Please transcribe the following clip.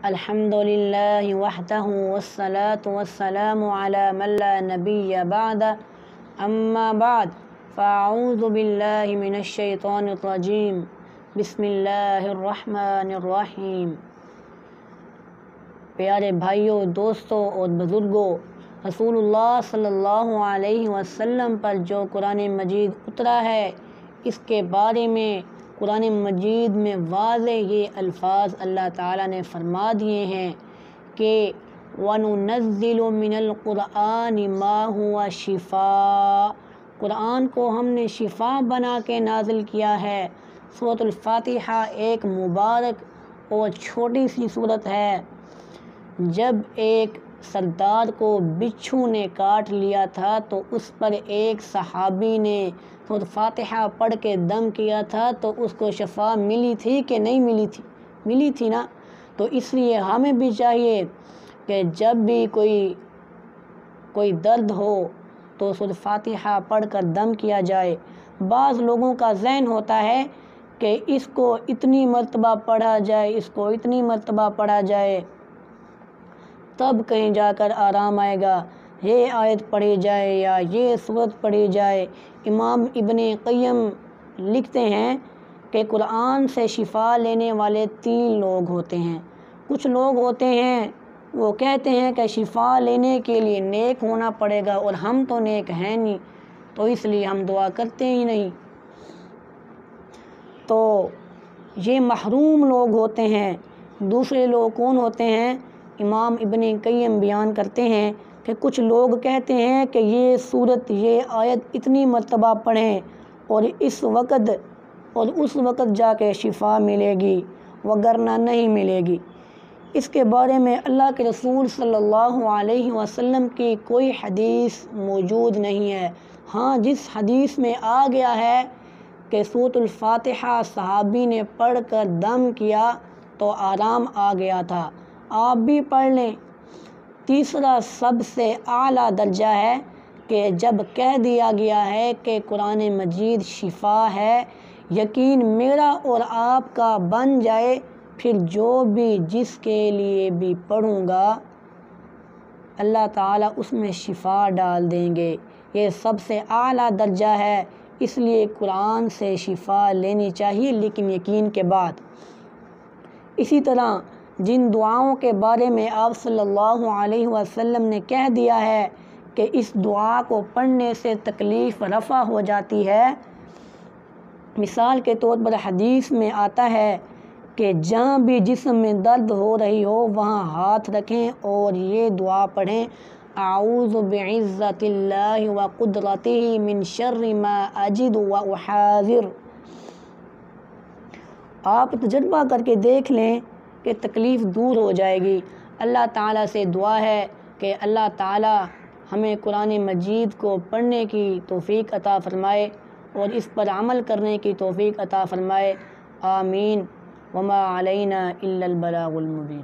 الحمدللہ وحدہ والصلاة والسلام علی من لا نبی بعد اما بعد فاعوذ باللہ من الشیطان الرجیم بسم اللہ الرحمن الرحیم۔ پیارے بھائیوں، دوستوں اور بزرگوں، رسول اللہ صلی اللہ علیہ وسلم پر جو قرآن مجید اترا ہے، اس کے بارے میں قرآن مجید میں واضح یہ الفاظ اللہ تعالیٰ نے فرما دیے ہیں کہ وَنُنَزِّلُ مِنَ الْقُرْآنِ مَا هُوَ شِفَاءٌ، قرآن کو ہم نے شفا بنا کے نازل کیا ہے۔ سورۃ الفاتحہ ایک مبارک اور چھوٹی سی سورت ہے۔ جب ایک سردار کو بچھو نے کاٹ لیا تھا تو اس پر ایک صحابی نے سورۃ فاتحہ پڑھ کے دم کیا تھا، تو اس کو شفا ملی تھی کہ نہیں ملی تھی؟ ملی تھی نا۔ تو اس لیے ہمیں بھی چاہیے کہ جب بھی کوئی درد ہو تو سورۃ فاتحہ پڑھ کر دم کیا جائے۔ بعض لوگوں کا ذہن ہوتا ہے کہ اس کو اتنی مرتبہ پڑھا جائے، اس کو اتنی مرتبہ پڑھا جائے، تب کہیں جا کر آرام آئے گا، یہ آیت پڑھی جائے یا یہ سورت پڑھی جائے۔ امام ابن قیم لکھتے ہیں کہ قرآن سے شفا لینے والے 3 لوگ ہوتے ہیں۔ کچھ لوگ ہوتے ہیں وہ کہتے ہیں کہ شفا لینے کے لیے نیک ہونا پڑے گا، اور ہم تو نیک ہیں نہیں، تو اس لیے ہم دعا کرتے ہی نہیں۔ تو یہ محروم لوگ ہوتے ہیں۔ دوسرے لوگ کون ہوتے ہیں؟ امام ابن قیم بیان کرتے ہیں کہ کچھ لوگ کہتے ہیں کہ یہ سورت، یہ آیت اتنی مرتبہ پڑھیں اور اس وقت جا کے شفا ملے گی، وگرنہ نہیں ملے گی۔ اس کے بارے میں اللہ کے رسول صلی اللہ علیہ وسلم کی کوئی حدیث موجود نہیں ہے۔ ہاں، جس حدیث میں آ گیا ہے کہ سورۃ الفاتحہ صحابی نے پڑھ کر دم کیا تو آرام آ گیا تھا، آپ بھی پڑھ لیں۔ تیسرا سب سے اعلیٰ درجہ ہے کہ جب کہہ دیا گیا ہے کہ قرآن مجید شفا ہے، یقین میرا اور آپ کا بن جائے، پھر جو بھی جس کے لیے بھی پڑھوں گا اللہ تعالیٰ اس میں شفا ڈال دیں گے۔ یہ سب سے اعلیٰ درجہ ہے، اس لیے قرآن سے شفا لینی چاہیے، لیکن یقین کے بعد۔ اسی طرح جن دعاؤں کے بارے میں آپ صلی اللہ علیہ وسلم نے کہہ دیا ہے کہ اس دعا کو پڑھنے سے تکلیف رفع ہو جاتی ہے، مثال کے طور پر حدیث میں آتا ہے کہ جہاں بھی جسم میں درد ہو رہی ہو وہاں ہاتھ رکھیں اور یہ دعا پڑھیں، اعوذ بعزت اللہ وقدرتہ من شر ما اجد واحاذر۔ آپ تجربہ کر کے دیکھ لیں کہ تکلیف دور ہو جائے گی۔ اللہ تعالیٰ سے دعا ہے کہ اللہ تعالیٰ ہمیں قرآن مجید کو پڑھنے کی توفیق عطا فرمائے اور اس پر عمل کرنے کی توفیق عطا فرمائے۔ آمین۔ وما علینا الا البلاغ المبین۔